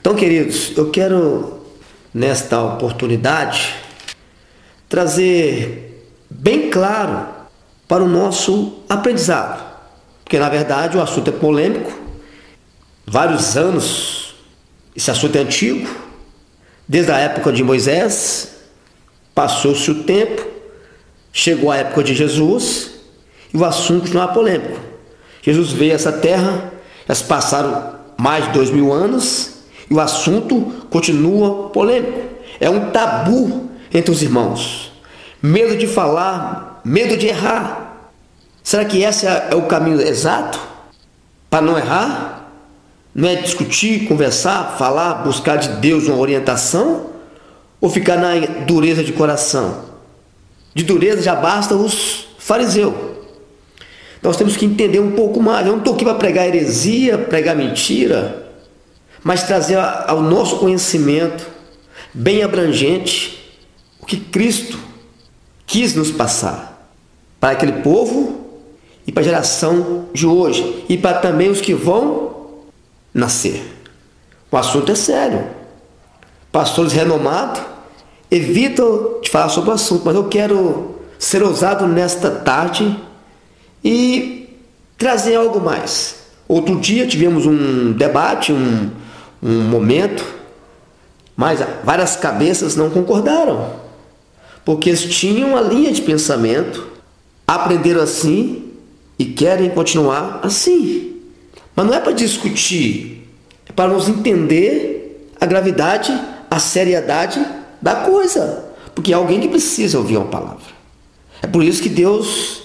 Então, queridos, eu quero, nesta oportunidade, trazer bem claro para o nosso aprendizado, porque, na verdade, o assunto é polêmico, vários anos, esse assunto é antigo, desde a época de Moisés, passou-se o tempo, chegou a época de Jesus, e o assunto não é polêmico. Jesus veio a essa terra, já se passaram mais de 2000 anos, e o assunto continua polêmico. É um tabu entre os irmãos. Medo de falar, medo de errar. Será que esse é o caminho exato para não errar? Não é discutir, conversar, falar, buscar de Deus uma orientação? Ou ficar na dureza de coração? De dureza já basta os fariseus. Nós temos que entender um pouco mais. Eu não estou aqui para pregar heresia, pregar mentira, mas trazer ao nosso conhecimento bem abrangente o que Cristo quis nos passar para aquele povo e para a geração de hoje e para também os que vão nascer. O assunto é sério. Pastores renomados evitam de falar sobre o assunto, mas eu quero ser ousado nesta tarde e trazer algo mais. Outro dia tivemos um debate, um momento, mas várias cabeças não concordaram, porque eles tinham a linha de pensamento, aprenderam assim e querem continuar assim. Mas não é para discutir, é para nos entender a gravidade, a seriedade da coisa, porque é alguém que precisa ouvir uma palavra. É por isso que Deus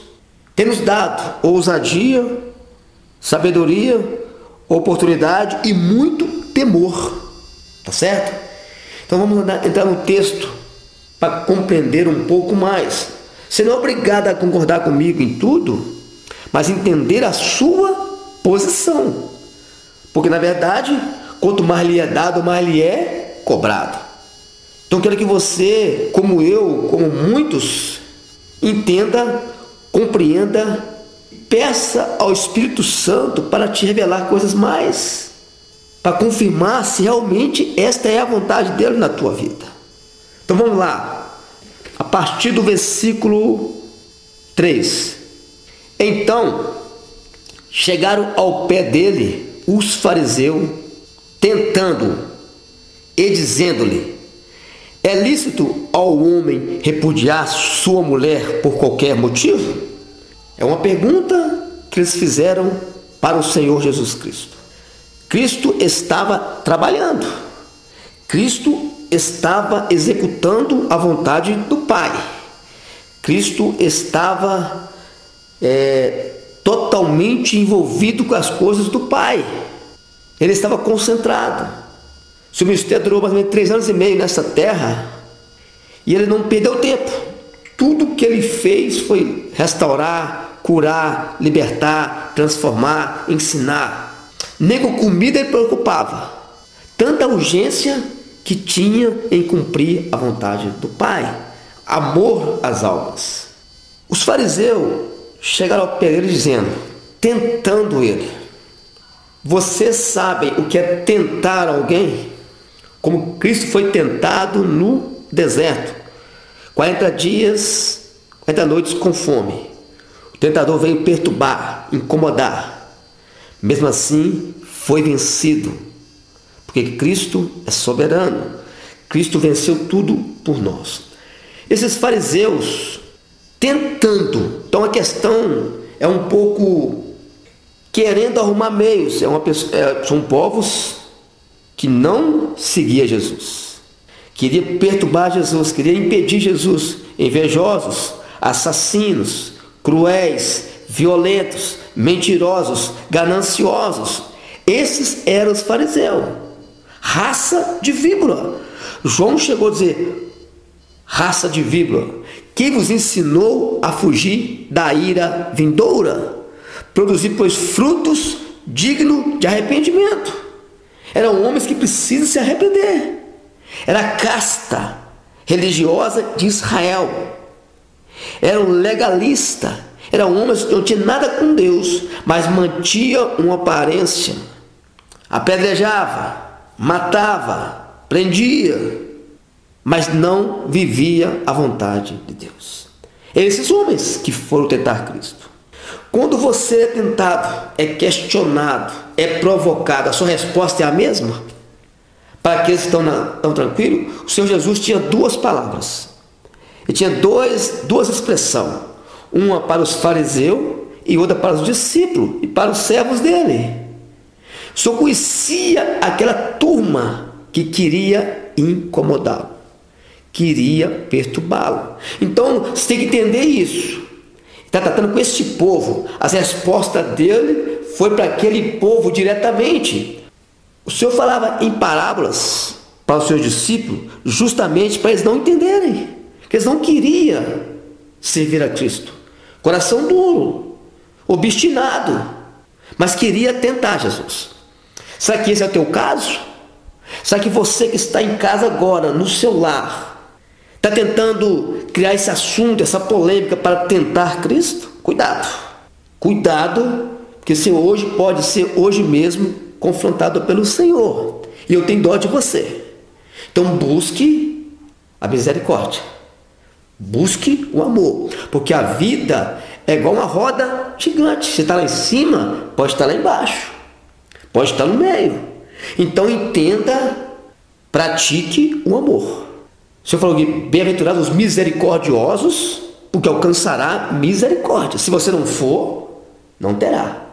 tem nos dado ousadia, sabedoria, oportunidade e muito temor. Tá certo? Então vamos entrar no texto para compreender um pouco mais. Você não é obrigado a concordar comigo em tudo, mas entender a sua posição. Porque na verdade, quanto mais lhe é dado, mais lhe é cobrado. Então quero que você, como eu, como muitos, entenda, compreenda, peça ao Espírito Santo para te revelar coisas mais, para confirmar se realmente esta é a vontade dele na tua vida. Então vamos lá, a partir do versículo 3. Então chegaram ao pé dele os fariseus, tentando e dizendo-lhe: é lícito ao homem repudiar sua mulher por qualquer motivo? É uma pergunta que eles fizeram para o Senhor Jesus Cristo. Cristo estava trabalhando. Cristo estava executando a vontade do Pai. Cristo estava totalmente envolvido com as coisas do Pai. Ele estava concentrado. Seu ministério durou mais ou menos 3 anos e meio nessa terra e ele não perdeu tempo. Tudo que ele fez foi restaurar, curar, libertar, transformar, ensinar. Nem com comida ele preocupava. Tanta urgência que tinha em cumprir a vontade do Pai. Amor às almas. Os fariseus chegaram ao pé dele dizendo, tentando ele: vocês sabem o que é tentar alguém? Como Cristo foi tentado no deserto, 40 dias, 40 noites com fome. O tentador veio perturbar, incomodar. Mesmo assim, foi vencido, porque Cristo é soberano. Cristo venceu tudo por nós. Esses fariseus tentando, então a questão é um pouco querendo arrumar meios. São povos que não seguia Jesus, queria perturbar Jesus, queria impedir Jesus, invejosos, assassinos, cruéis, violentos, mentirosos, gananciosos. Esses eram os fariseus, raça de víbora. João chegou a dizer: raça de víbora, quem vos ensinou a fugir da ira vindoura? Produzir, pois, frutos dignos de arrependimento. Eram homens que precisam se arrepender. Era a casta religiosa de Israel. Eram legalistas. Eram homens que não tinham nada com Deus, mas mantinham uma aparência. Apedrejava, matava, prendia, mas não vivia a vontade de Deus. Esses homens que foram tentar Cristo. Quando você é tentado, é questionado, é provocado, a sua resposta é a mesma? Para aqueles que estão tranquilos, o Senhor Jesus tinha duas palavras. Ele tinha duas expressões. Uma para os fariseus e outra para os discípulos e para os servos dele. O Senhor conhecia aquela turma que queria incomodá-lo, queria perturbá-lo. Então você tem que entender isso. Está tratando com este povo. As respostas dele foi para aquele povo diretamente. O Senhor falava em parábolas para os seus discípulos, justamente para eles não entenderem, que eles não queriam servir a Cristo. Coração duro, obstinado, mas queria tentar Jesus. Será que esse é o teu caso? Será que você que está em casa agora, no seu lar, está tentando criar esse assunto, essa polêmica para tentar Cristo? Cuidado, cuidado, porque você hoje pode ser hoje mesmo confrontado pelo Senhor, e eu tenho dó de você. Então busque a misericórdia, busque o amor, porque a vida é igual uma roda gigante. Você está lá em cima, pode estar lá embaixo, pode estar no meio. Então entenda, pratique o amor. O Senhor falou que bem-aventurados os misericordiosos, porque alcançará misericórdia. Se você não for, não terá.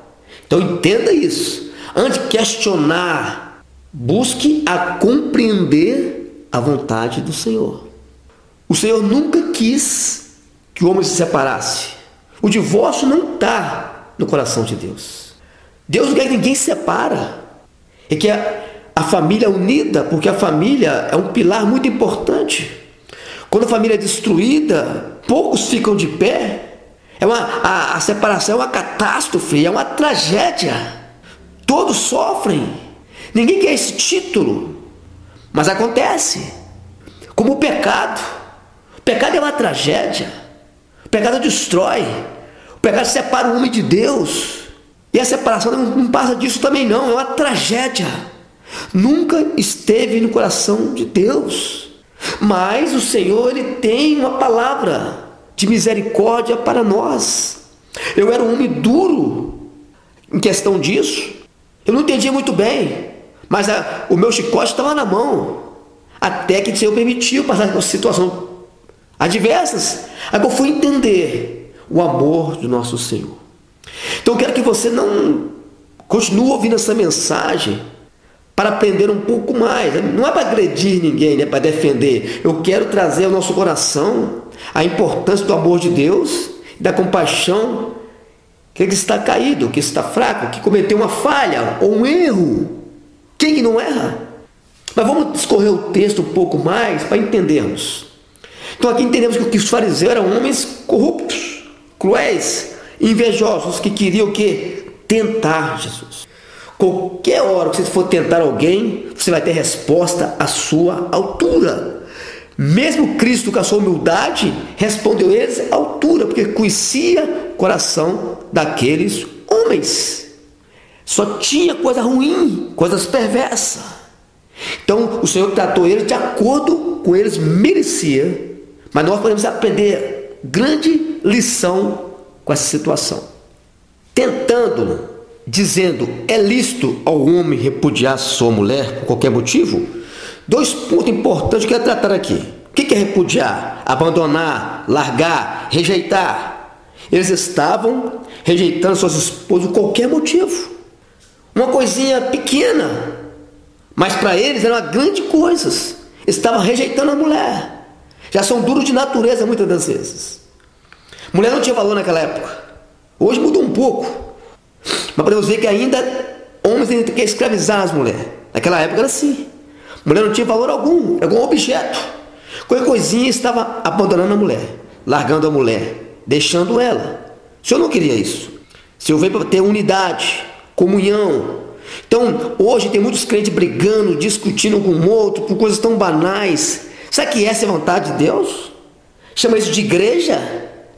Então entenda isso. Antes de questionar, busque a compreender a vontade do Senhor. O Senhor nunca quis que o homem se separasse. O divórcio não está no coração de Deus. Deus não quer que ninguém se separa. Ele quer a família unida, porque a família é um pilar muito importante. Quando a família é destruída, poucos ficam de pé. A separação é uma catástrofe, é uma tragédia. Todos sofrem. Ninguém quer esse título, mas acontece. Como o pecado. O pecado é uma tragédia. O pecado destrói. O pecado separa o homem de Deus. E a separação não passa disso também não. É uma tragédia. Nunca esteve no coração de Deus. Mas o Senhor, Ele tem uma palavra de misericórdia para nós. Eu era um homem duro em questão disso. Eu não entendia muito bem, mas o meu chicote estava na mão, até que o Senhor permitiu passar por situações adversas. Aí eu fui entender o amor do nosso Senhor. Então eu quero que você não continue ouvindo essa mensagem para aprender um pouco mais. Não é para agredir ninguém, é para defender. Eu quero trazer ao nosso coração a importância do amor de Deus e da compaixão. Que está caído, que está fraco, que cometeu uma falha ou um erro. Quem não erra? Mas vamos discorrer o texto um pouco mais para entendermos. Então aqui entendemos que os fariseus eram homens corruptos, cruéis, invejosos, que queriam o quê? Tentar Jesus. Qualquer hora que você for tentar alguém, você vai ter resposta à sua altura. Mesmo Cristo, com a sua humildade, respondeu eles à altura, porque conhecia o coração daqueles homens. Só tinha coisa ruim, coisas perversas. Então o Senhor tratou eles de acordo com eles merecia. Mas nós podemos aprender grande lição com essa situação. Tentando, dizendo, é lícito ao homem repudiar sua mulher por qualquer motivo? Dois pontos importantes que eu quero tratar aqui. O que é repudiar? Abandonar, largar, rejeitar. Eles estavam rejeitando suas esposas por qualquer motivo. Uma coisinha pequena, mas para eles era uma grande coisa. Estavam rejeitando a mulher. Já são duros de natureza muitas das vezes. Mulher não tinha valor naquela época. Hoje mudou um pouco. Mas podemos ver que ainda homens ainda querem escravizar as mulheres. Naquela época era assim. Mulher não tinha valor algum, era algum objeto. Qualquer coisinha estava abandonando a mulher, largando a mulher, deixando ela. O Senhor não queria isso. O Senhor veio para ter unidade, comunhão. Então, hoje tem muitos crentes brigando, discutindo um com o outro por coisas tão banais. Será que essa é a vontade de Deus? Chama isso de igreja?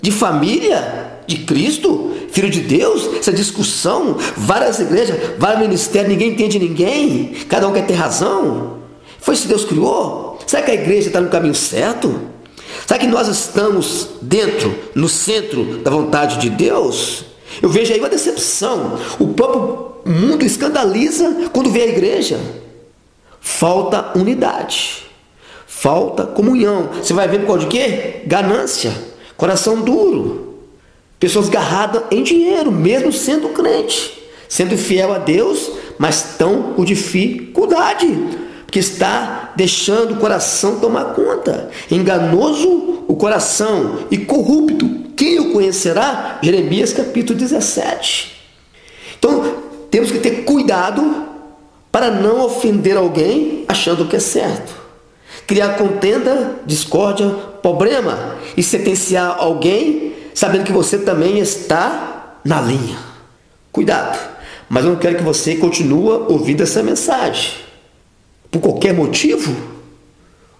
De família? de Cristo, Filho de Deus, essa discussão, várias igrejas, vários ministérios, ninguém entende ninguém, cada um quer ter razão. Foi isso que Deus criou? Será que a igreja está no caminho certo? Será que nós estamos dentro, no centro da vontade de Deus? Eu vejo aí uma decepção. O próprio mundo escandaliza quando vê a igreja. Falta unidade, falta comunhão. Você vai ver por causa de quê? Ganância, coração duro, pessoas agarradas em dinheiro, mesmo sendo crente, sendo fiel a Deus, mas estão com dificuldade, porque está deixando o coração tomar conta. Enganoso o coração e corrupto, quem o conhecerá? Jeremias capítulo 17. Então temos que ter cuidado para não ofender alguém achando que é certo, criar contenda, discórdia, problema e sentenciar alguém sabendo que você também está na linha. Cuidado, mas eu não quero que você continue ouvindo essa mensagem por qualquer motivo.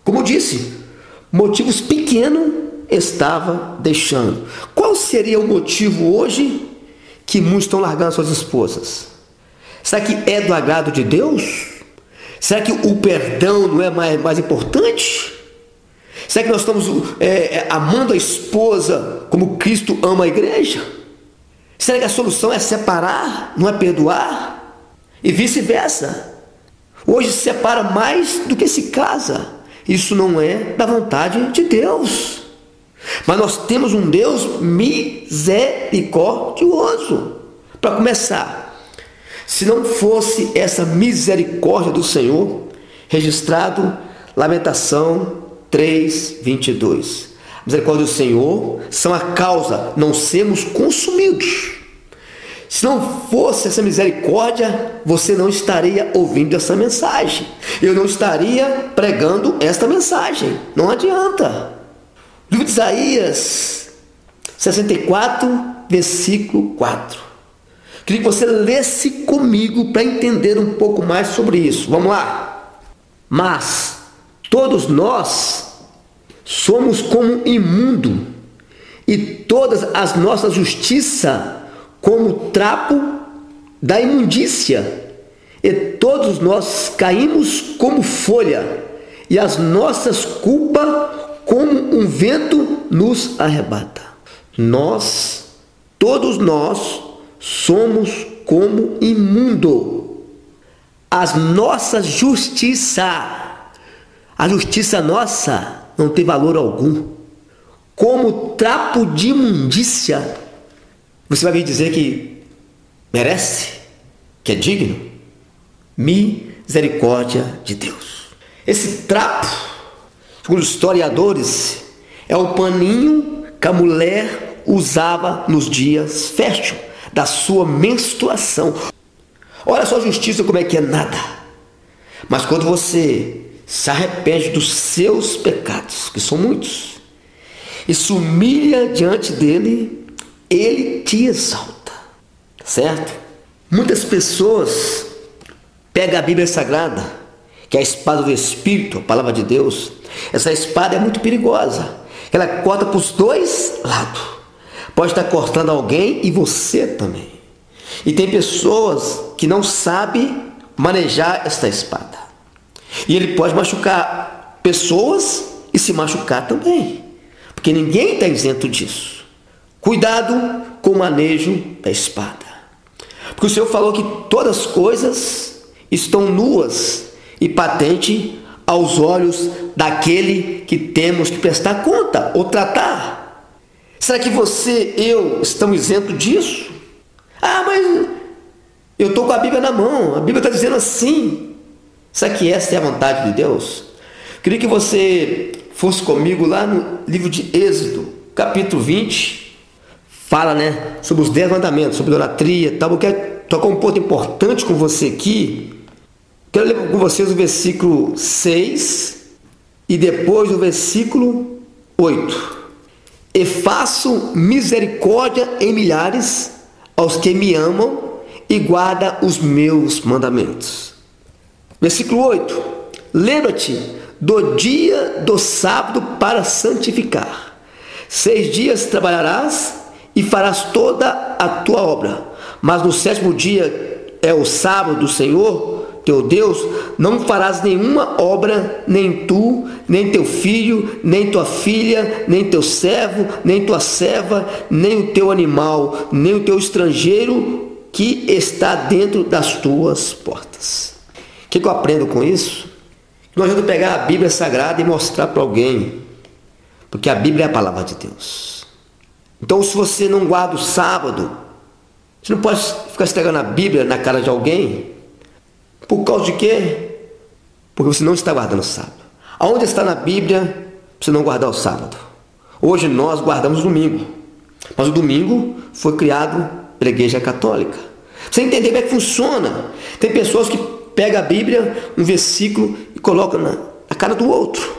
Como eu disse, motivos pequenos estava deixando. Qual seria o motivo hoje que muitos estão largando suas esposas? Será que é do agrado de Deus? Será que o perdão não é mais importante? Será que nós estamos amando a esposa como Cristo ama a igreja? Será que a solução é separar, não é perdoar? E vice-versa. Hoje se separa mais do que se casa. Isso não é da vontade de Deus. Mas nós temos um Deus misericordioso. Para começar, se não fosse essa misericórdia do Senhor, registrado Lamentação 3:22. A misericórdia do Senhor são a causa não sermos consumidos. Se não fosse essa misericórdia, você não estaria ouvindo essa mensagem. Eu não estaria pregando esta mensagem. Não adianta. Livro de Isaías 64, versículo 4. Queria que você lesse comigo para entender um pouco mais sobre isso. Vamos lá. Mas todos nós somos como imundo, e todas as nossas justiças como trapo da imundícia, e todos nós caímos como folha, e as nossas culpas como um vento nos arrebata. Todos nós somos como imundo. As nossas justiça, a justiça nossa não tem valor algum. Como trapo de imundícia. Você vai me dizer que merece, que é digno? Misericórdia de Deus. Esse trapo, segundo os historiadores, é o paninho que a mulher usava nos dias férteis da sua menstruação. Olha só a justiça como é que é nada. Mas quando você se arrepende dos seus pecados, que são muitos, e se humilha diante dele, ele te exalta, certo? Muitas pessoas pegam a Bíblia Sagrada, que é a espada do Espírito, a palavra de Deus. Essa espada é muito perigosa. Ela corta para os dois lados. Pode estar cortando alguém e você também. E tem pessoas que não sabem manejar esta espada. E ele pode machucar pessoas e se machucar também. Porque ninguém está isento disso. Cuidado com o manejo da espada. Porque o Senhor falou que todas as coisas estão nuas e patentes aos olhos daquele que temos que prestar conta ou tratar. Será que você e eu estamos isentos disso? Ah, mas eu estou com a Bíblia na mão, a Bíblia está dizendo assim. Será que essa é a vontade de Deus? Queria que você fosse comigo lá no livro de Êxodo, capítulo 20. Fala, sobre os 10 mandamentos, sobre idolatria e tal. Eu quero tocar um ponto importante com você aqui. Quero ler com vocês o versículo 6 e depois o versículo 8. E faço misericórdia em milhares aos que me amam e guarda os meus mandamentos. Versículo 8. Lembra-te do dia do sábado para santificar. 6 dias trabalharás e farás toda a tua obra. Mas no sétimo dia é o sábado do Senhor, teu Deus, não farás nenhuma obra, nem tu, nem teu filho, nem tua filha, nem teu servo, nem tua serva, nem o teu animal, nem o teu estrangeiro que está dentro das tuas portas. O que eu aprendo com isso? Não adianta pegar a Bíblia Sagrada e mostrar para alguém, porque a Bíblia é a palavra de Deus. Então, se você não guarda o sábado, você não pode ficar esfregando a Bíblia na cara de alguém. Por causa de quê? Porque você não está guardando o sábado. Aonde está na Bíblia você não guardar o sábado? Hoje nós guardamos o domingo, mas o domingo foi criado pela Igreja Católica. Você entender como é que funciona? Tem pessoas que pegam a Bíblia, um versículo, e colocam na cara do outro.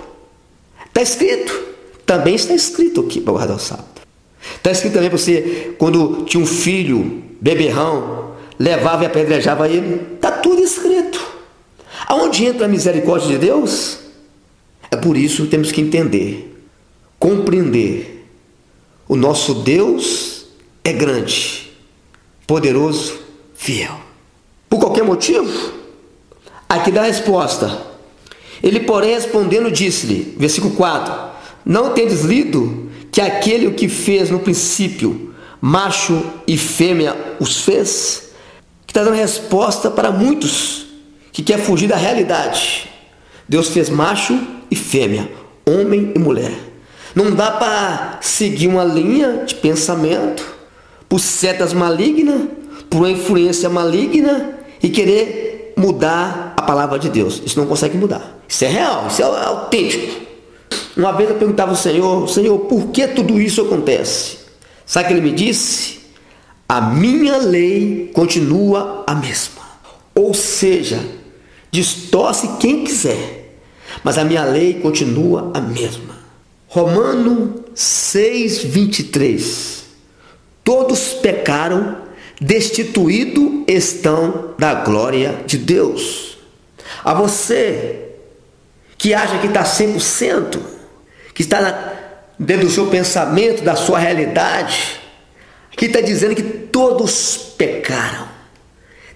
Está escrito. Também está escrito aqui para guardar o sábado. Está escrito também para você, quando tinha um filho, beberrão, levava e apedrejava ele. Está tudo escrito. Aonde entra a misericórdia de Deus? É por isso que temos que entender, compreender. O nosso Deus é grande, poderoso, fiel. Por qualquer motivo, aqui dá a resposta. Ele, porém, respondendo, disse-lhe, versículo 4, não tendes lido que aquele o que fez no princípio, macho e fêmea os fez? Que está dando resposta para muitos que quer fugir da realidade. Deus fez macho e fêmea, homem e mulher. Não dá para seguir uma linha de pensamento por setas malignas, por uma influência maligna e querer mudar a palavra de Deus. Isso não consegue mudar. Isso é real, isso é autêntico. Uma vez eu perguntava ao Senhor, por que tudo isso acontece? Sabe o que ele me disse? A minha lei continua a mesma. Ou seja, distorce quem quiser, mas a minha lei continua a mesma. Romano 6:23. Todos pecaram, destituídos estão da glória de Deus. A você que acha que está 100%, que está dentro do seu pensamento, da sua realidade, que está dizendo que todos pecaram,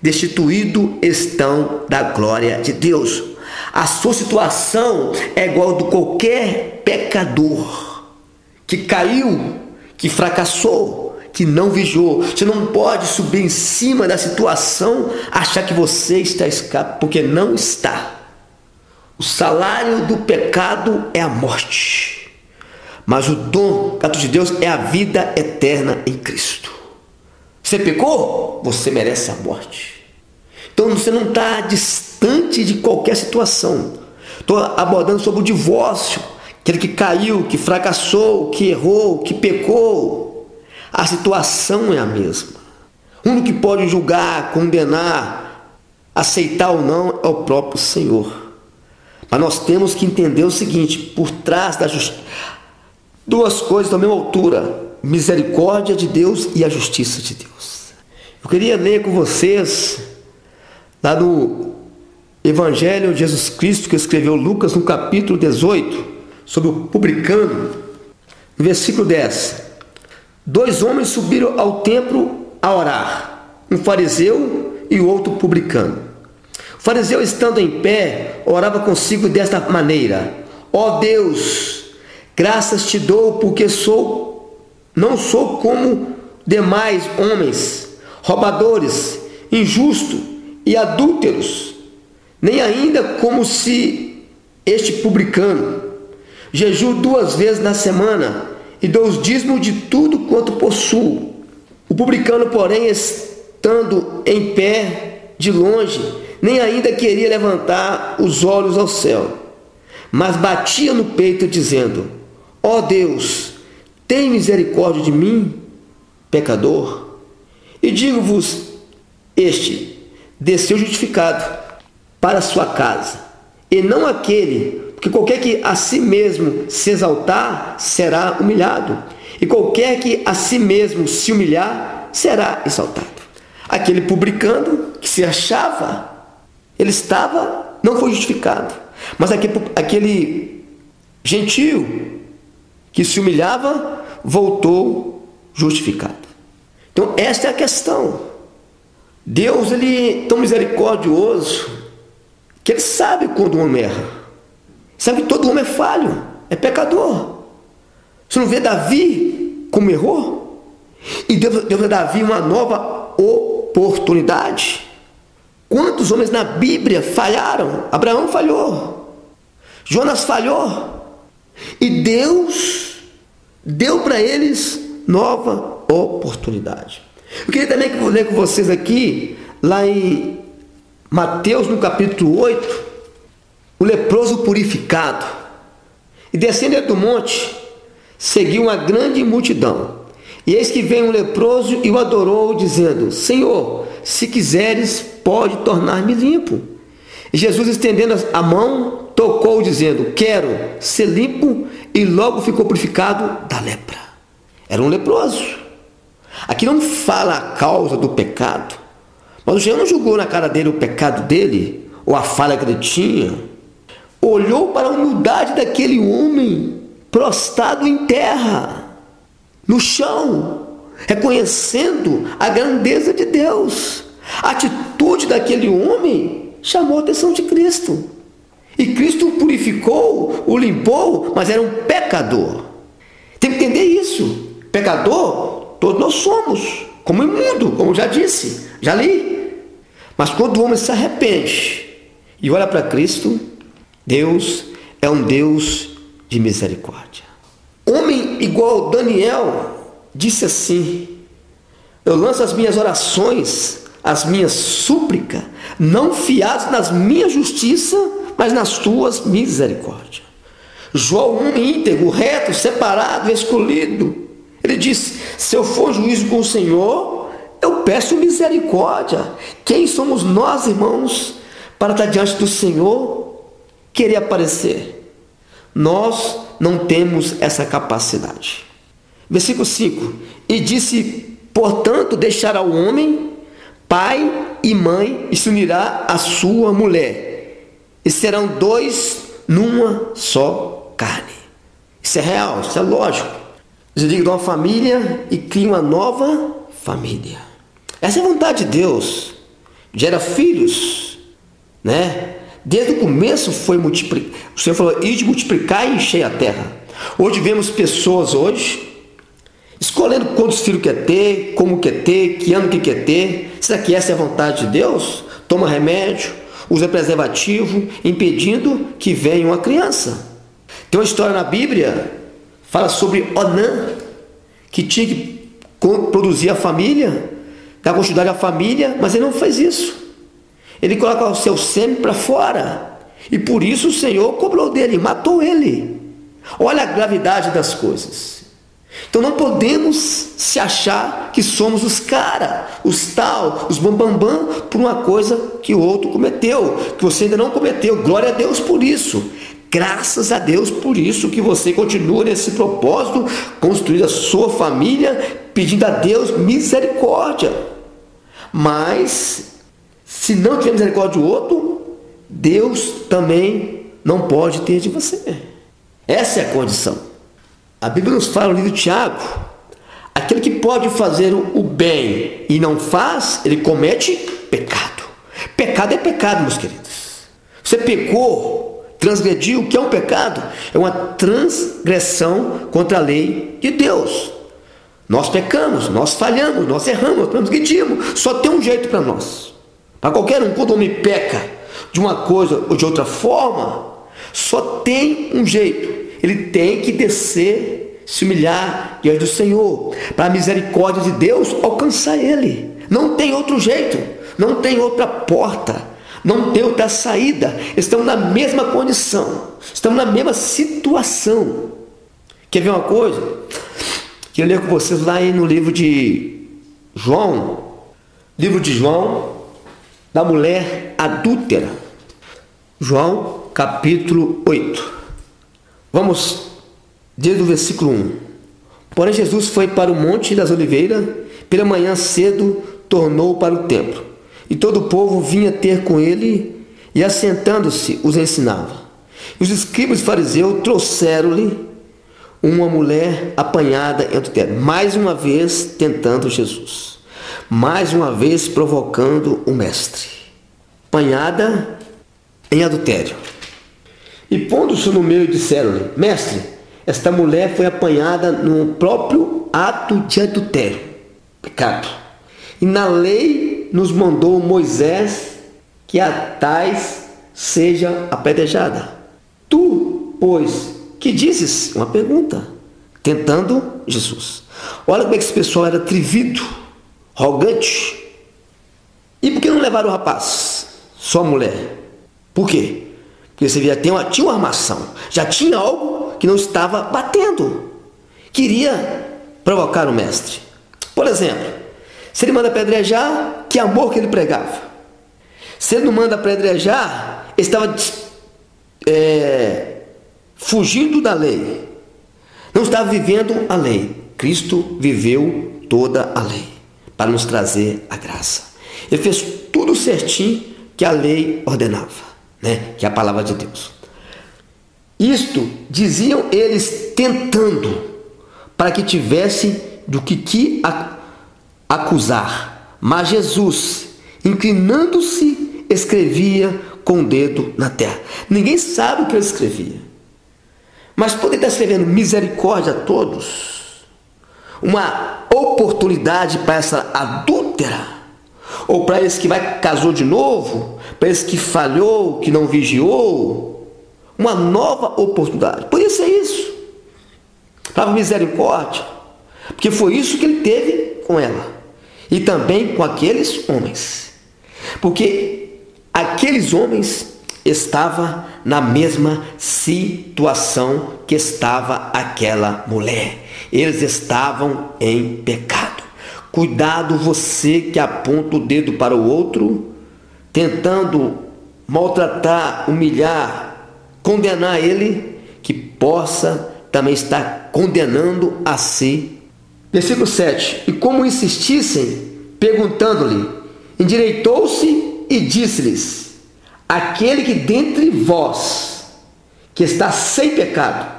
destituídos estão da glória de Deus. A sua situação é igual a de qualquer pecador que caiu, que fracassou, que não vigiou. Você não pode subir em cima da situação, achar que você está escapado, porque não está. O salário do pecado é a morte, mas o dom de Deus é a vida eterna em Cristo. Você pecou? Você merece a morte. Então você não está distante de qualquer situação. Estou abordando sobre o divórcio, aquele que caiu, que fracassou, que errou, que pecou. A situação é a mesma. O único que pode julgar, condenar, aceitar ou não é o próprio Senhor. Mas nós temos que entender o seguinte, por trás da justiça, duas coisas da mesma altura, misericórdia de Deus e a justiça de Deus. Eu queria ler com vocês, lá no Evangelho de Jesus Cristo, que escreveu Lucas, no capítulo 18, sobre o publicano, no versículo 10. 2 homens subiram ao templo a orar, um fariseu e o outro publicano. O fariseu, estando em pé, orava consigo desta maneira: ó Deus, graças te dou, porque não sou como demais homens, roubadores, injustos e adúlteros, nem ainda como se este publicano. Jejuo 2 vezes na semana e dou os dízimos de tudo quanto possuo. O publicano, porém, estando em pé de longe, nem ainda queria levantar os olhos ao céu, mas batia no peito dizendo: ó Deus, tem misericórdia de mim, pecador. E digo-vos, este desceu justificado para a sua casa, e não aquele, porque qualquer que a si mesmo se exaltar, será humilhado, e qualquer que a si mesmo se humilhar, será exaltado. Aquele publicano que se achava, não foi justificado, mas aquele gentio que se humilhava, voltou justificado. Então esta é a questão. Deus, ele é tão misericordioso que ele sabe quando o homem erra. Sabe que todo homem é falho, é pecador. Você não vê Davi como errou? E Deus deu a Davi uma nova oportunidade. Quantos homens na Bíblia falharam? Abraão falhou, Jonas falhou, e Deus deu para eles nova oportunidade. Eu queria também ler com vocês aqui, lá em Mateus, no capítulo 8, o leproso purificado. E descendo do monte, seguiu uma grande multidão. E eis que veio um leproso e o adorou, dizendo: Senhor, se quiseres, pode tornar-me limpo. E Jesus, estendendo a mão, tocou, dizendo: Quero ser limpo, e logo ficou purificado da lepra. Era um leproso. Aqui não fala a causa do pecado, mas o Senhor não julgou na cara dele o pecado dele, ou a falha que ele tinha. Olhou para a humildade daquele homem prostrado em terra, no chão, reconhecendo a grandeza de Deus. A atitude daquele homem chamou a atenção de Cristo. E Cristo o purificou, o limpou, mas era um pecador. Tem que entender isso. Pecador, todos nós somos, como imundo, como já disse, já li. Mas quando o homem se arrepende e olha para Cristo, Deus é um Deus de misericórdia. Homem igual Daniel disse assim: eu lanço as minhas orações, as minhas súplicas, não fiadas nas minhas justiça, mas nas tuas misericórdias. Jó, um íntegro, reto, separado, escolhido, ele disse: se eu for juízo com o Senhor, eu peço misericórdia. Quem somos nós, irmãos, para estar diante do Senhor, querer aparecer? Nós não temos essa capacidade. Versículo 5: e disse, portanto, deixará o homem pai e mãe, e se unirá à sua mulher, e serão dois numa só carne. Isso é real, isso é lógico. Desliga de uma família e cria uma nova família. Essa é a vontade de Deus. Gera filhos, né? Desde o começo foi multiplicar. O Senhor falou: ide multiplicar e encher a terra. Hoje vemos pessoas escolhendo quantos filhos quer ter, como quer ter, que ano que quer ter. Será que essa é a vontade de Deus? Toma remédio, usa preservativo, impedindo que venha uma criança. Tem uma história na Bíblia, fala sobre Onã, que tinha que produzir a família, dar continuidade à família, mas ele não fez isso. Ele coloca o seu sêmen para fora, e por isso o Senhor cobrou dele, matou ele. Olha a gravidade das coisas. Então não podemos se achar que somos os cara, os tal, os bambambam, por uma coisa que o outro cometeu, que você ainda não cometeu. Glória a Deus por isso. Graças a Deus por isso, que você continua nesse propósito, construir a sua família, pedindo a Deus misericórdia. Mas, se não tiver misericórdia do outro, Deus também não pode ter de você. Essa é a condição. A Bíblia nos fala no livro de Tiago: aquele que pode fazer o bem e não faz, ele comete pecado. Pecado é pecado, meus queridos. Você pecou, transgrediu. O que é um pecado? É uma transgressão contra a lei de Deus. Nós pecamos, nós falhamos, nós erramos, nós transgredimos. Só tem um jeito para nós. Para qualquer um, quando o homem peca de uma coisa ou de outra forma, só tem um jeito. Ele tem que descer, se humilhar diante do Senhor, para a misericórdia de Deus alcançar ele. Não tem outro jeito, não tem outra porta, não tem outra saída. Estamos na mesma condição, estamos na mesma situação. Quer ver uma coisa? Quero ler com vocês lá no livro de João, da mulher adúltera. João capítulo 8. Vamos desde o versículo 1. Porém Jesus foi para o Monte das Oliveiras, pela manhã cedo tornou para o templo, e todo o povo vinha ter com ele, e assentando-se os ensinava. E os escribas e fariseus trouxeram-lhe uma mulher apanhada em adultério. Mais uma vez tentando Jesus. Mais uma vez provocando o mestre. Apanhada em adultério. E pondo-se no meio, disseram-lhe: Mestre, esta mulher foi apanhada no próprio ato de adultério, pecado. E na lei nos mandou Moisés que a tais seja apedrejada. Tu, pois, que dizes? Uma pergunta, tentando Jesus. Olha como é que esse pessoal era atrevido, arrogante. E por que não levaram o rapaz? Só a mulher. Por quê? Porque você via, tinha uma armação, já tinha algo que não estava batendo. Queria provocar o mestre. Por exemplo, se ele manda apedrejar, que amor que ele pregava. Se ele não manda apedrejar, ele estava fugindo da lei. Não estava vivendo a lei. Cristo viveu toda a lei para nos trazer a graça. Ele fez tudo certinho que a lei ordenava, que é a palavra de Deus. Isto diziam eles tentando, para que tivesse do que acusar. Mas Jesus, inclinando-se, escrevia com o dedo na terra. Ninguém sabe o que ele escrevia. Mas poderia estar escrevendo misericórdia a todos. Uma oportunidade para essa adúltera. Ou para esse que casou de novo. Para esse que falhou, que não vigiou. Uma nova oportunidade. Podia ser isso. Para misericórdia. Porque foi isso que ele teve com ela. E também com aqueles homens. Porque aqueles homens estavam na mesma situação que estava aquela mulher. Eles estavam em pecado. Cuidado você que aponta o dedo para o outro, tentando maltratar, humilhar, condenar ele, que possa também estar condenando a si. Versículo 7. E como insistissem, perguntando-lhe, endireitou-se e disse-lhes: aquele que dentre vós, que está sem pecado,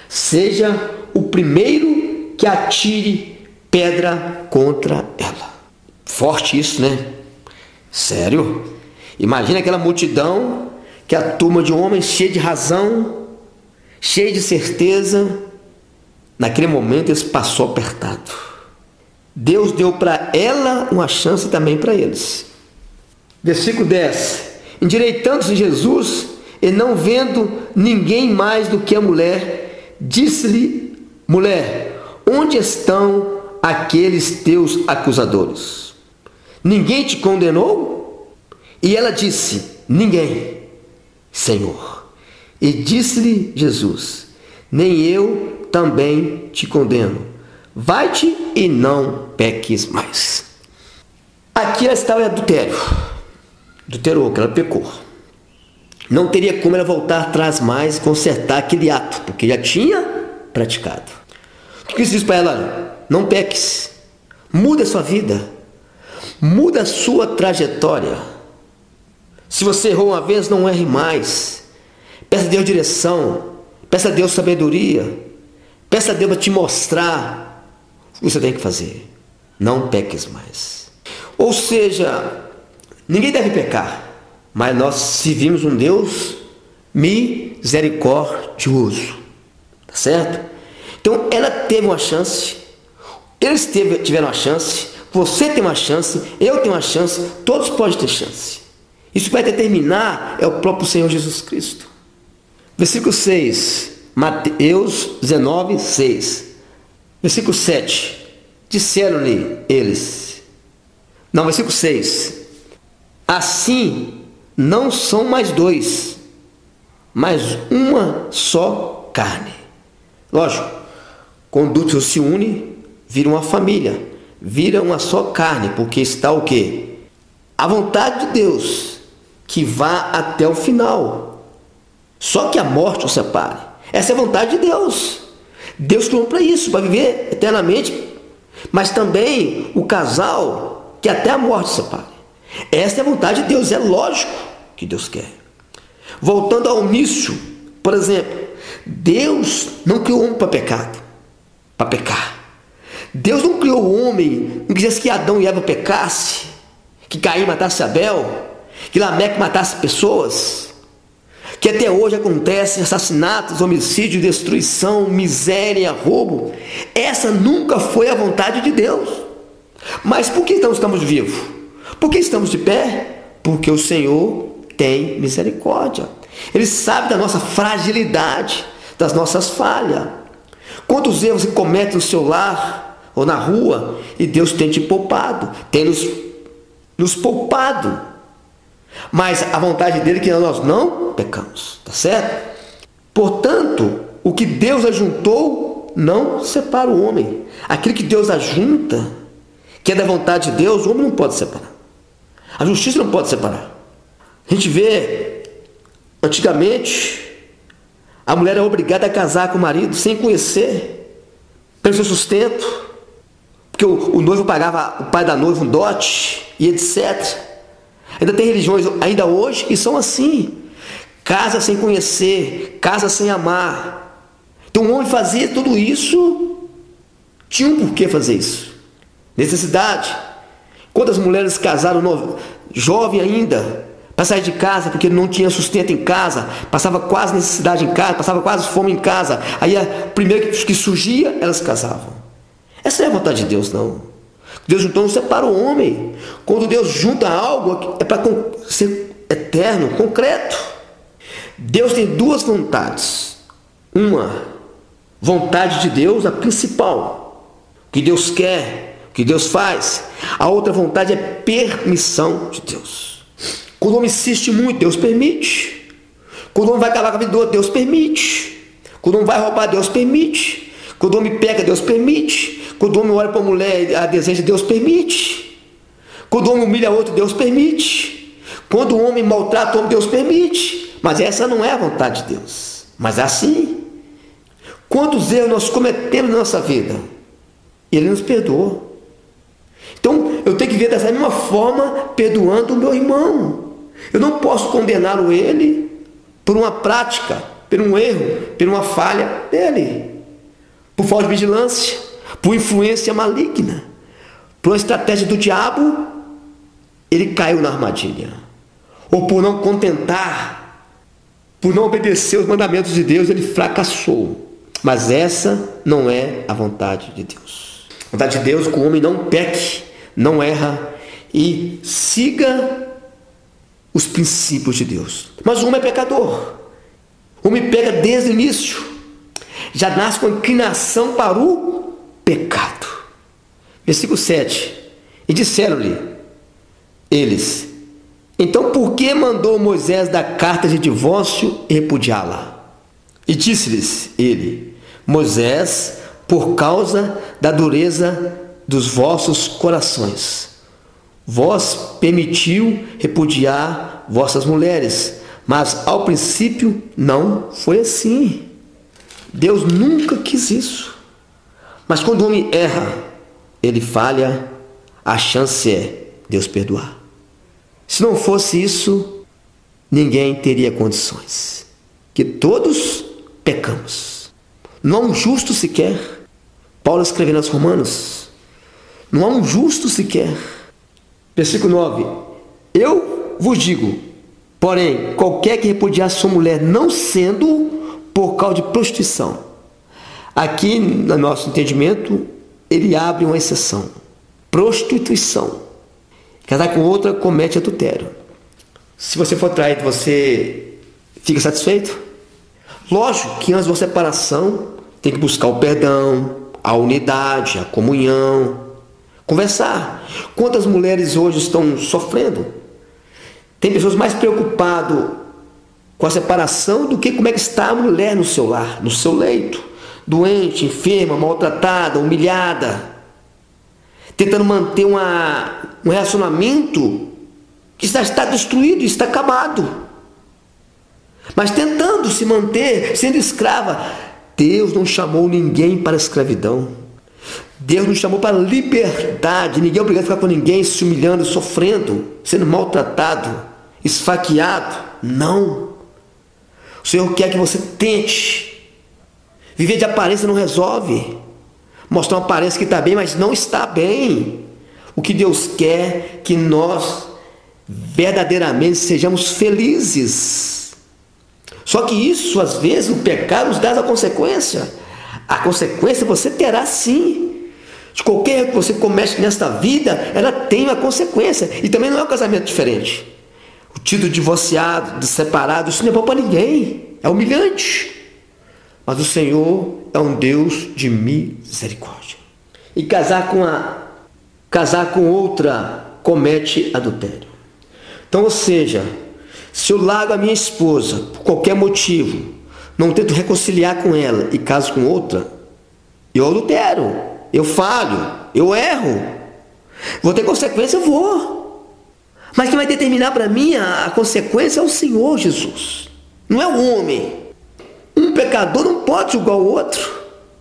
seja o primeiro que atire pedra contra ela. Forte isso, né? Sério? Imagina aquela multidão, que a turma de homens cheia de razão, cheia de certeza. Naquele momento eles passou apertado. Deus deu para ela uma chance também para eles. Versículo 10. Endireitando-se Jesus, e não vendo ninguém mais do que a mulher, disse-lhe: mulher, onde estão aqueles teus acusadores? Ninguém te condenou? E ela disse: ninguém, Senhor. E disse-lhe Jesus: nem eu também te condeno. Vai-te e não peques mais. Aqui ela estava em adultério. Adulterou, que ela pecou. Não teria como ela voltar atrás mais e consertar aquele ato, porque já tinha praticado. O que isso diz para ela? Olha, não peques. Muda a sua vida. Muda a sua trajetória. Se você errou uma vez, não erre mais. Peça a Deus direção. Peça a Deus sabedoria. Peça a Deus para te mostrar o que você tem que fazer. Não peques mais. Ou seja, ninguém deve pecar, mas nós servimos um Deus misericordioso. Tá certo? Então ela teve uma chance, eles tiveram uma chance, você tem uma chance, eu tenho uma chance, todos podem ter chance. Isso vai determinar é o próprio Senhor Jesus Cristo. Versículo 6, Mateus 19, 6. Versículo 7. Disseram-lhe eles. Não, versículo 6. Assim não são mais dois, mas uma só carne. Lógico, quando Deus se une, vira uma família, vira uma só carne, porque está o quê? A vontade de Deus, que vá até o final. Só que a morte o separe. Essa é a vontade de Deus. Deus criou para isso, para viver eternamente. Mas também o casal, que até a morte separe. Essa é a vontade de Deus, é lógico que Deus quer. Voltando ao início, por exemplo, Deus não criou o homem para pecar. Deus não criou o homem, não quisesse que Adão e Eva pecassem, que Caim matasse Abel, que Lameque matasse pessoas, que até hoje acontecem assassinatos, homicídio, destruição, miséria, roubo. Essa nunca foi a vontade de Deus. Mas por que então estamos vivos? Por que estamos de pé? Porque o Senhor tem misericórdia. Ele sabe da nossa fragilidade, das nossas falhas. Quantos erros você comete no seu lar ou na rua, e Deus tem te poupado, tem nos poupado. Mas a vontade dele é que nós não pecamos, tá certo? Portanto, o que Deus ajuntou não separa o homem. Aquilo que Deus ajunta, que é da vontade de Deus, o homem não pode separar. A justiça não pode separar. A gente vê, antigamente, a mulher era obrigada a casar com o marido sem conhecer, pelo seu sustento, porque o noivo pagava o pai da noiva um dote e etc. Ainda tem religiões, ainda hoje, que são assim. Casa sem conhecer, casa sem amar. Então o homem fazia tudo isso, tinha um porquê fazer isso. Necessidade. Quantas mulheres casaram jovem ainda, para sair de casa, porque não tinha sustento em casa, passava quase necessidade em casa, passava quase fome em casa. Aí a primeira que surgia, elas casavam. Essa não é a vontade de Deus, não. Deus então não separa o homem. Quando Deus junta algo, é para ser eterno, concreto. Deus tem duas vontades. Uma, vontade de Deus, a principal. O que Deus quer, o que Deus faz. A outra vontade é permissão de Deus. Quando o homem insiste muito, Deus permite. Quando o homem vai acabar com a vida do outro, Deus permite. Quando o homem vai roubar, Deus permite. Quando o homem pega, Deus permite. Quando o homem olha para a mulher, a deseja, Deus permite. Quando o homem humilha outro, Deus permite. Quando o homem maltrata o homem, Deus permite. Mas essa não é a vontade de Deus. Mas é assim. Quantos erros nós cometemos na nossa vida? Ele nos perdoou. Então, eu tenho que ver dessa mesma forma, perdoando o meu irmão. Eu não posso condenar ele por uma prática, por um erro, por uma falha dele. Por falta de vigilância, por influência maligna, por uma estratégia do diabo, ele caiu na armadilha. Ou por não contentar, por não obedecer os mandamentos de Deus, ele fracassou. Mas essa não é a vontade de Deus. A vontade de Deus é que o homem não peque, não erra e siga os princípios de Deus. Mas o homem é pecador. O homem peca desde o início. Já nasce com inclinação para o pecado. Versículo 7. E disseram-lhe eles: então por que mandou Moisés dar carta de divórcio e repudiá-la? E disse-lhes ele: Moisés, por causa da dureza dos vossos corações, vós permitiu repudiar vossas mulheres, mas ao princípio não foi assim. Deus nunca quis isso. Mas quando o homem erra, ele falha, a chance é Deus perdoar. Se não fosse isso, ninguém teria condições. Que todos pecamos. Não há um justo sequer. Paulo escrevendo aos Romanos. Não há um justo sequer. Versículo 9. Eu vos digo, porém, qualquer que repudiar sua mulher, não sendo por causa de prostituição. Aqui, no nosso entendimento, ele abre uma exceção. Prostituição. Casar com outra comete adultério. Se você for traído, você fica satisfeito? Lógico que antes de uma separação, tem que buscar o perdão, a unidade, a comunhão, conversar. Quantas mulheres hoje estão sofrendo? Tem pessoas mais preocupadas com a separação do que como é que está a mulher no seu lar, no seu leito, doente, enferma, maltratada, humilhada, tentando manter um relacionamento que está destruído, está acabado, mas tentando se manter, sendo escrava. Deus não chamou ninguém para a escravidão. Deus nos chamou para a liberdade. Ninguém é obrigado a ficar com ninguém se humilhando, sofrendo, sendo maltratado, esfaqueado. Não. O Senhor quer que você tente Viver de aparência não resolve. Mostrar uma aparência que está bem, mas não está bem. O que Deus quer é que nós verdadeiramente sejamos felizes. Só que isso, às vezes, o pecado nos dá a consequência. A consequência você terá sim. De qualquer erro que você comete nesta vida, ela tem uma consequência. E também não é um casamento diferente. O título de divorciado, de separado, isso não é bom para ninguém. É humilhante. Mas o Senhor é um Deus de misericórdia. E casar com outra comete adultério. Então, ou seja, se eu largo a minha esposa por qualquer motivo, não tento reconciliar com ela e caso com outra, eu adultero, eu falho, eu erro. Vou ter consequência, eu vou. Mas quem vai determinar para mim a consequência é o Senhor Jesus. Não é o homem. Um pecador não pode julgar o outro.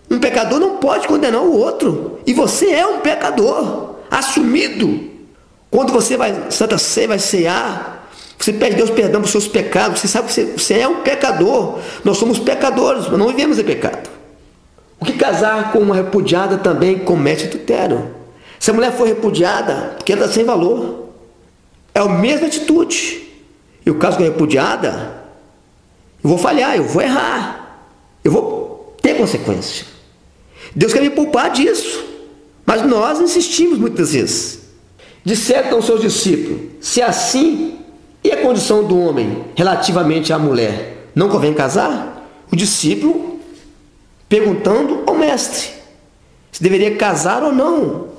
Um pecador não pode condenar o outro. E você é um pecador assumido. Quando você vai Santa Ceia, vai cear, você pede a Deus perdão pelos seus pecados. Você sabe que você é um pecador. Nós somos pecadores, mas não vivemos em pecado. O que casar com uma repudiada também comete adultério. Se a mulher for repudiada, porque ela está sem valor, é a mesma atitude. Eu caso com a repudiada, eu vou falhar, eu vou errar, eu vou ter consequência. Deus quer me poupar disso, mas nós insistimos muitas vezes. Disseram aos seus discípulos: se assim é a condição do homem relativamente à mulher, não convém casar? O discípulo perguntando ao mestre se deveria casar ou não.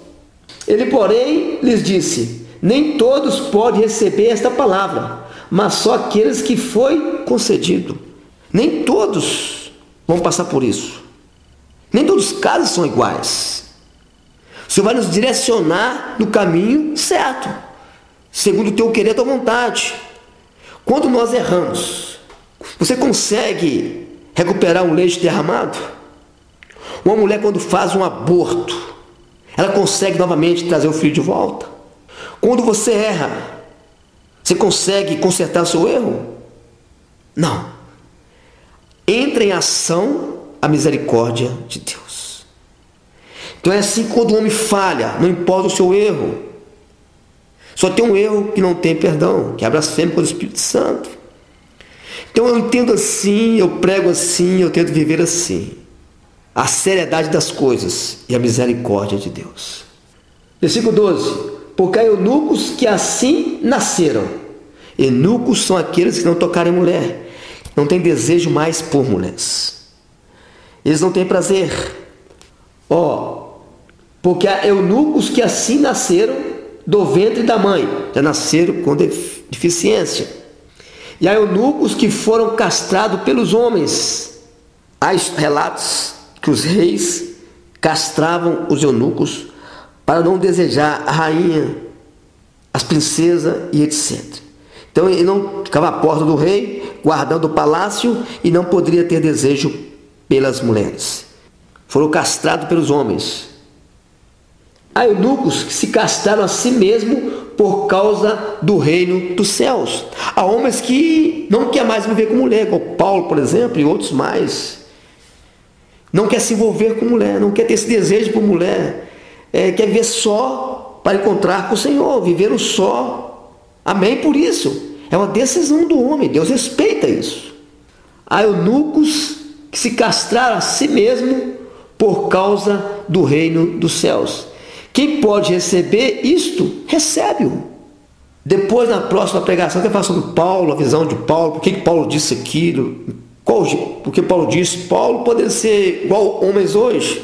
Ele, porém, lhes disse: nem todos podem receber esta palavra, mas só aqueles que foi concedido. Nem todos vão passar por isso. Nem todos os casos são iguais. O Senhor vai nos direcionar no caminho certo, segundo o teu querer e a tua vontade. Quando nós erramos, você consegue recuperar um leite derramado? Uma mulher, quando faz um aborto, ela consegue novamente trazer o filho de volta? Quando você erra, você consegue consertar o seu erro? Não. Entra em ação a misericórdia de Deus. Então é assim que quando o homem falha, não importa o seu erro. Só tem um erro que não tem perdão, que é a blasfêmia contra o Espírito Santo. Então eu entendo assim, eu prego assim, eu tento viver assim. A seriedade das coisas e a misericórdia de Deus. Versículo 12. Porque há eunucos que assim nasceram. Eunucos são aqueles que não tocarem mulher, não têm desejo mais por mulheres. Eles não têm prazer. Porque há eunucos que assim nasceram do ventre da mãe, já nasceram com deficiência. E há eunucos que foram castrados pelos homens. Há relatos que os reis castravam os eunucos para não desejar a rainha, as princesas e etc. Então ele não ficava à porta do rei, guardando o palácio, e não poderia ter desejo pelas mulheres. Foram castrados pelos homens. Há eunucos que se castraram a si mesmos por causa do reino dos céus. Há homens que não querem mais viver com mulher, como Paulo, por exemplo, e outros mais. Não quer se envolver com mulher, não quer ter esse desejo por mulher. Quer viver só para encontrar com o Senhor, viver um só. Amém? Por isso, é uma decisão do homem, Deus respeita isso. Há eunucos que se castraram a si mesmo por causa do reino dos céus. Quem pode receber isto, recebe-o. Depois, na próxima pregação, eu falo sobre Paulo, a visão de Paulo, por que Paulo disse aquilo, porque Paulo disse, Paulo poderia ser igual homens hoje.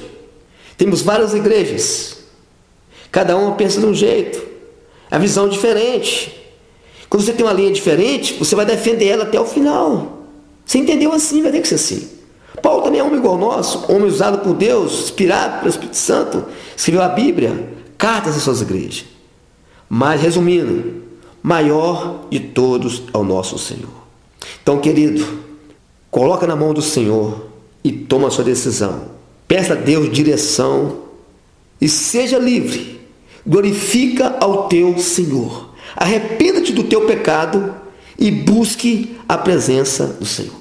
Temos várias igrejas, cada uma pensa de um jeito, a visão é diferente. Quando você tem uma linha diferente, você vai defender ela até o final. Você entendeu assim, vai ter que ser assim. Paulo também é homem igual nosso, homem usado por Deus, inspirado pelo Espírito Santo, escreveu a Bíblia, cartas às suas igrejas. Mas, resumindo, maior de todos é o nosso Senhor. Então, querido, coloca na mão do Senhor e toma a sua decisão. Peça a Deus direção e seja livre. Glorifica ao teu Senhor. Arrependa-te do teu pecado e busque a presença do Senhor.